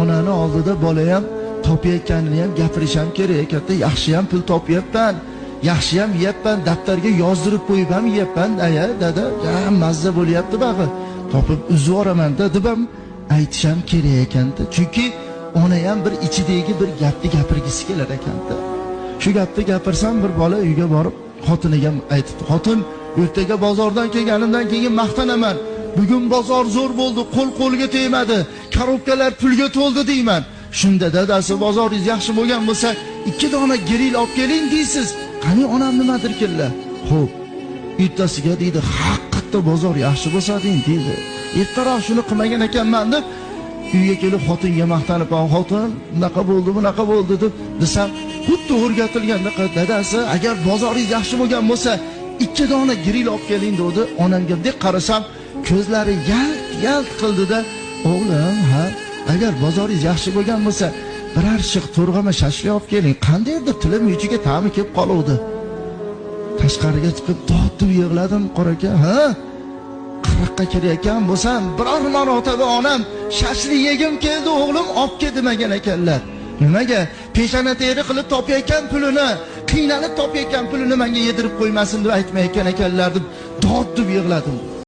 onani oldida bola ham topayotganini ham gapirisham kerak. Katta yaxshi ham pul topyapman, yaxshi ham yeyapman, daftarga yozdirib qo'yib ham yeyapman. Aya dada, ham mazza bo'lyapti bag'i. Topib uzib yuboraman deb ham aytisham kerak ekanda. Chunki ona ham bir ichidagi bir gapni gapirgisi kelar ekanda. Shu gapni gapirsam bir bola uyga borib xotiniga aytibdi. Xotin, ertaga bozordan kelganimdan keyin maqtanaman. Bugun bozor zo'r bo'ldi, qo'l-qo'lga tegmadi, korobkalar pulga to'ldi deyman. Shunda dadasi bozoringiz yaxshi bo'lgan bo'lsa, 2 dona gril olib keling deysiz. Qani onam nimadir kellar. Xo'p, ertasiga deydi, haqiqatda bozor yaxshi bo'lsa deydi. Ertaroq shuni qilmagan ekanman deb uyga kelib xotinga maqtanib, xotin, bunaqa bo'ldi deb desam, xuddi o'rgatilganda dadasi, agar bozoringiz yaxshi bo'lgan bo'lsa, 2 dona gril olib keling dedi. Onamga deb qarasam, ko'zlari yalt qildi-da, o'g'lim, ha, agar bozoringiz yaxshi bo'lgan bo'lsa, biror shiq to'rg'ama shashlik olib keling. Qandaydir tilim yuchiga ta'mi kelib qoluvdi. Tashqariga chiqib dod-deb yig'ladim, qoraka, ha? Qirqqa kirayotgan bo'lsam, biror marotaba onam shashlik yegim keldi, o'g'lim, olib kel demagan ekanlar. Nimaga? Peshona teri qilib topayotgan pulini, qiynalib topayotgan pulini menga yedirib qo'ymasin deb aytmayotgan ekanlar deb dod-deb yig'ladim.